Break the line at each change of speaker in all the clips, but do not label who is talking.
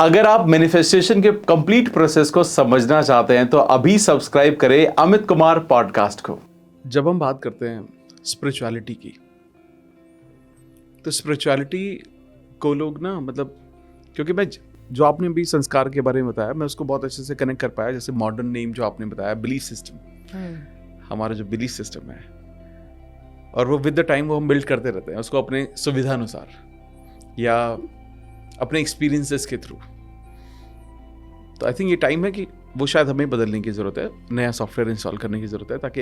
अगर आप मैनिफेस्टेशन के कंप्लीट प्रोसेस को समझना चाहते हैं तो अभी सब्सक्राइब करें अमित कुमार पॉडकास्ट को। जब हम बात करते हैं स्पिरिचुअलिटी की, तो स्पिरिचुअलिटी को लोग ना क्योंकि मैं जो आपने भी संस्कार के बारे में बताया, मैं उसको बहुत अच्छे से कनेक्ट कर पाया। जैसे मॉडर्न नेम जो आपने बताया, बिलीफ सिस्टम, हमारा जो बिलीफ सिस्टम है, और वो विद द टाइम वो हम बिल्ड करते रहते हैं उसको अपने सुविधा अनुसार या अपने एक्सपीरियंसेस के थ्रू। तो आई थिंक ये टाइम है कि वो शायद हमें बदलने की ज़रूरत है, नया सॉफ्टवेयर इंस्टॉल करने की ज़रूरत है, ताकि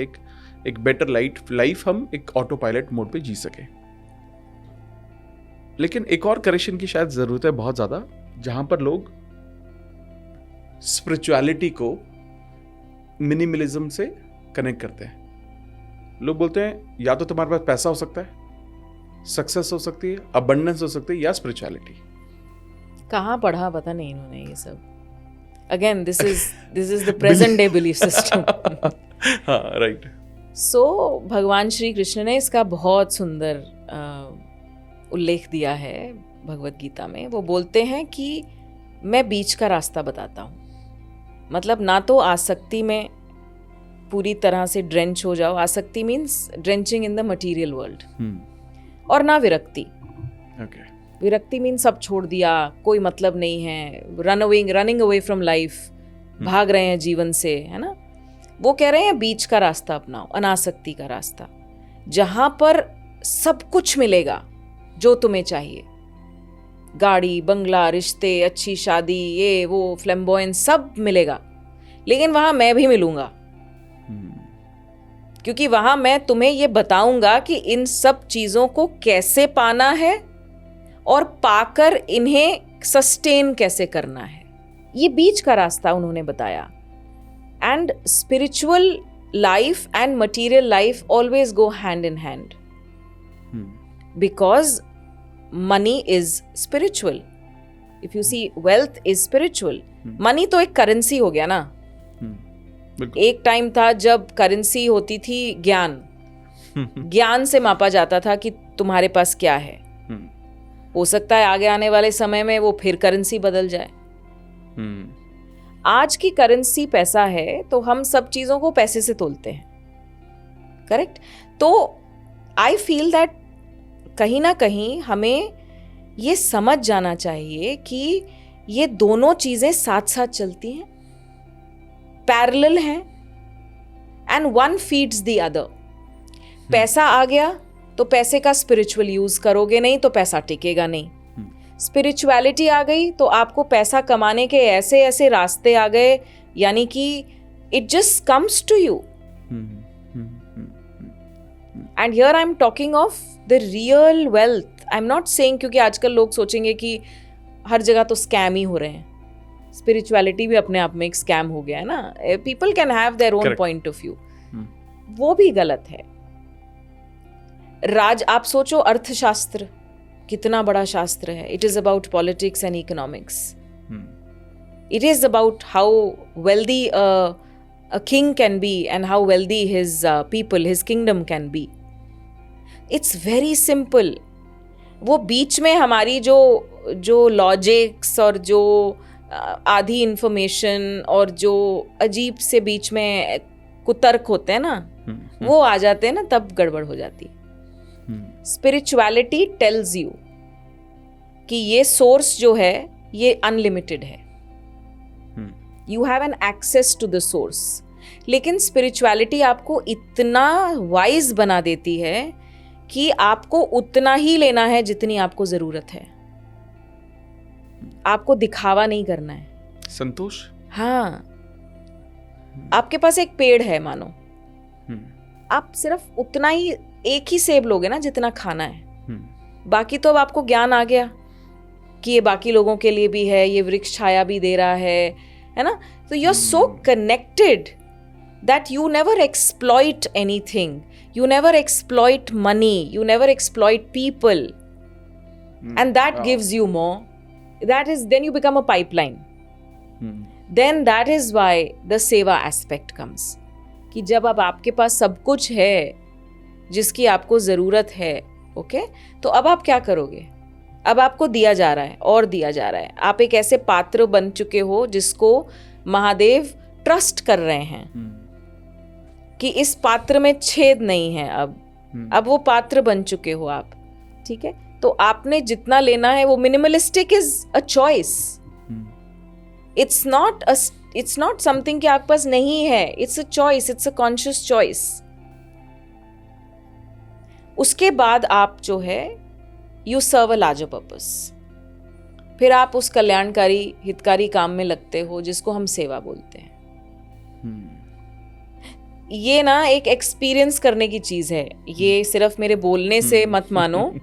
एक बेटर लाइफ हम एक ऑटो पायलट मोड पे जी सके। लेकिन एक और करेक्शन की शायद ज़रूरत है बहुत ज़्यादा, जहाँ पर लोग स्पिरिचुअलिटी को मिनिमलिज्म से कनेक्ट करते हैं। लोग बोलते हैं या तो तुम्हारे पास पैसा हो सकता है, सक्सेस हो सकती है, अबंडेंस हो सकती है, या स्पिरिचुअलिटी।
कहाँ पढ़ा पता नहीं इन्होंने ये सब। Again this is the present day belief system.
हाँ, राइट।
सो भगवान श्री कृष्ण ने इसका बहुत सुंदर उल्लेख दिया है भगवत गीता में। वो बोलते हैं कि मैं बीच का रास्ता बताता हूँ। मतलब ना तो आसक्ति में पूरी तरह से ड्रेंच हो जाओ, आसक्ति means drenching in the material world, और ना विरक्ति। विरक्ति मीन सब छोड़ दिया, कोई मतलब नहीं है, रनिंग अवे फ्रॉम लाइफ, भाग रहे हैं जीवन से, है ना। वो कह रहे हैं बीच का रास्ता अपनाओ, अनासक्ति का रास्ता, जहां पर सब कुछ मिलेगा जो तुम्हें चाहिए। गाड़ी, बंगला, रिश्ते, अच्छी शादी, ये वो फ्लैम्बॉयंस सब मिलेगा, लेकिन वहां मैं भी मिलूंगा। क्योंकि वहां मैं तुम्हें ये बताऊंगा कि इन सब चीजों को कैसे पाना है और पाकर इन्हें सस्टेन कैसे करना है। ये बीच का रास्ता उन्होंने बताया। And spiritual life and material life always go hand in hand, because money is spiritual. If you see, wealth is spiritual. Money तो एक करेंसी हो गया ना। एक टाइम था जब करेंसी होती थी ज्ञान से मापा जाता था कि तुम्हारे पास क्या है। हो सकता है आगे आने वाले समय में वो फिर करेंसी बदल जाए। आज की करेंसी पैसा है, तो हम सब चीजों को पैसे से तोलते हैं, करेक्ट। तो आई फील दैट कहीं ना कहीं हमें ये समझ जाना चाहिए कि ये दोनों चीजें साथ साथ चलती हैं, पैरेलल हैं, and one feeds the other. पैसा आ गया तो पैसे का स्पिरिचुअल यूज करोगे नहीं तो पैसा टिकेगा नहीं। स्पिरिचुअलिटी आ गई तो आपको पैसा कमाने के ऐसे ऐसे रास्ते आ गए, यानी कि it just comes to you. And here I am talking of the real wealth. I am not saying, क्योंकि आजकल लोग सोचेंगे कि हर जगह तो स्कैम ही हो रहे हैं। स्पिरिचुअलिटी भी अपने आप में एक स्कैम हो गया है ना। People can have their own point of view, वो भी गलत है। आप सोचो, अर्थशास्त्र कितना बड़ा शास्त्र है। It is about politics and economics. It is about how wealthy a king can be and how wealthy his people, his kingdom can be. It's very simple. वो बीच में हमारी जो लॉजिक्स और जो आधी इंफॉर्मेशन और जो अजीब से बीच में कुतर्क होते हैं ना, वो आ जाते हैं ना, तब गड़बड़ हो जाती है। स्पिरिचुअलिटी टेल्स यू कि ये सोर्स जो है ये अनलिमिटेड है, you have an access to the source. लेकिन स्पिरिचुअलिटी आपको इतना वाइज बना देती है कि आपको उतना ही लेना है जितनी आपको जरूरत है। आपको दिखावा नहीं करना है,
संतोष।
हाँ, आपके पास एक पेड़ है मानो, आप सिर्फ उतना ही, एक ही सेब लोगे ना जितना खाना है। बाकी तो अब आपको ज्ञान आ गया कि ये बाकी लोगों के लिए भी है, ये वृक्ष छाया भी दे रहा है ना। तो you are so connected that you never exploit anything, you never exploit money, you never exploit people, and that gives you more. That is, then you become a pipeline. Then that is why the seva aspect comes. कि जब अब आपके पास सब कुछ है जिसकी आपको ज़रूरत है, ओके, तो अब आप क्या करोगे? अब आपको दिया जा रहा है और दिया जा रहा है, आप एक ऐसे पात्र बन चुके हो जिसको महादेव ट्रस्ट कर रहे हैं कि इस पात्र में छेद नहीं है। अब वो पात्र बन चुके हो आप, ठीक है। तो आपने जितना लेना है वो minimalistic is a choice, it's not something कि आपके पास नहीं है, it's a choice, it's a conscious choice. उसके बाद आप जो है you serve a larger purpose, फिर आप उस कल्याणकारी हितकारी काम में लगते हो जिसको हम सेवा बोलते हैं। ये ना एक एक्सपीरियंस करने की चीज है, ये सिर्फ मेरे बोलने से मत मानो,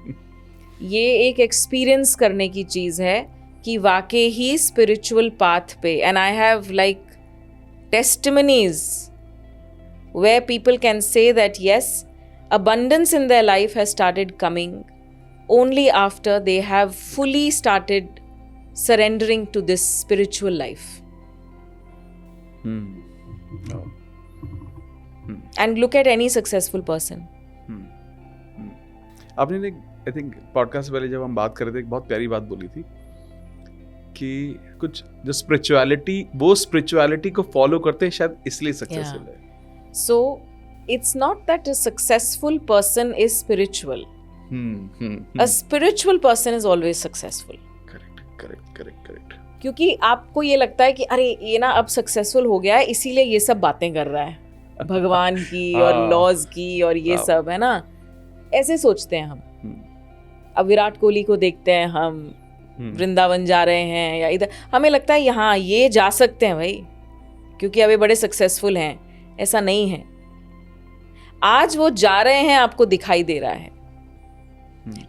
ये एक एक्सपीरियंस करने की चीज है कि वाकई ही स्पिरिचुअल पाथ पे, and I have like testimonies where people can say that yes, abundance in their life has started coming only after they have fully started surrendering to this spiritual life. And look at any successful person.
आपने एक I think podcast पहले जब हम बात कर रहे थे एक बहुत प्यारी बात बोली थी कि कुछ जो स्पिरिचुअलिटी, वो स्पिरिचुअलिटी को फॉलो करते हैं शायद इसलिए सक्सेसफुल है।
So it's not that a successful person is spiritual. A spiritual person is always successful.
Correct.
क्योंकि आपको ये लगता है कि अरे ये ना अब सक्सेसफुल हो गया है इसीलिए ये सब बातें कर रहा है भगवान की और लॉज की और ये सब, है ना, ऐसे सोचते हैं हम। अब विराट कोहली को देखते हैं हम, वृंदावन जा रहे हैं या इधर, हमें लगता है यहाँ ये जा सकते हैं भाई क्योंकि अब ये बड़े सक्सेसफुल हैं। ऐसा नहीं है, आज वो जा रहे हैं आपको दिखाई दे रहा है,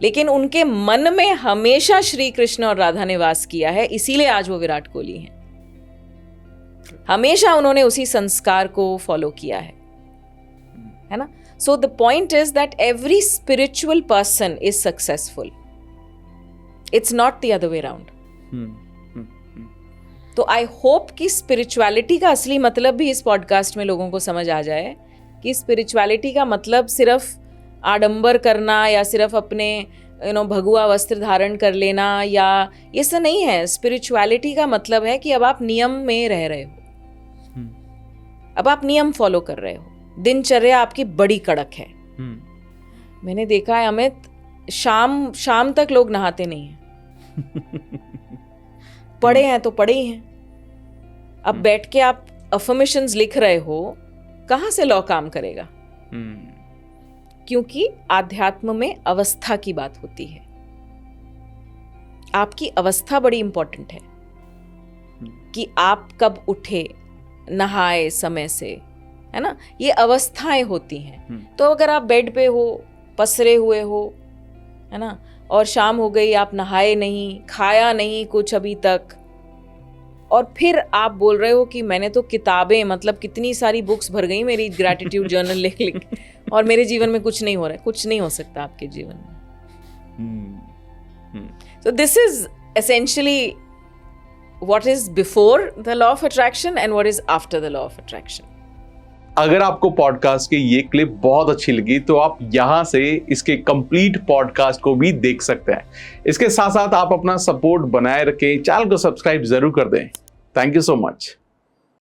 लेकिन उनके मन में हमेशा श्री कृष्ण और राधा ने वास किया है, इसीलिए आज वो विराट कोहली हैं। हमेशा उन्होंने उसी संस्कार को फॉलो किया है ना। So the point is that every spiritual person is successful, it's not the other way around. तो आई होप कि स्पिरिचुअलिटी का असली मतलब भी इस पॉडकास्ट में लोगों को समझ आ जाए कि स्पिरिचुअलिटी का मतलब सिर्फ आडंबर करना या सिर्फ अपने भगवा वस्त्र धारण कर लेना या ये सब नहीं है। स्पिरिचुअलिटी का मतलब है कि अब आप नियम में रह रहे हो, अब आप नियम फॉलो कर रहे हो, दिनचर्या आपकी बड़ी कड़क है। मैंने देखा है अमित, शाम तक लोग नहाते नहीं हैं पढ़े हैं तो पढ़े ही हैं। अब बैठ के आप अफर्मेशंस लिख रहे हो, कहां से लॉ काम करेगा? क्योंकि आध्यात्म में अवस्था की बात होती है, आपकी अवस्था बड़ी इंपॉर्टेंट है कि आप कब उठे, नहाए समय से, है ना, ये अवस्थाएं होती हैं। तो अगर आप बेड पे हो, पसरे हुए हो, है ना, और शाम हो गई, आप नहाए नहीं, खाया नहीं कुछ अभी तक, और फिर आप बोल रहे हो कि मैंने तो किताबें, मतलब कितनी सारी बुक्स भर गई मेरी ग्रैटिट्यूड जर्नल लिख लिख और मेरे जीवन में कुछ नहीं हो रहा है। कुछ नहीं हो सकता आपके जीवन में। So this is essentially what is before the law of attraction and what is after the law of attraction.
अगर आपको पॉडकास्ट की ये क्लिप बहुत अच्छी लगी तो आप यहाँ से इसके कंप्लीट पॉडकास्ट को भी देख सकते हैं। इसके साथ साथ आप अपना सपोर्ट बनाए रखें, चैनल को सब्सक्राइब जरूर कर दें। Thank you so much.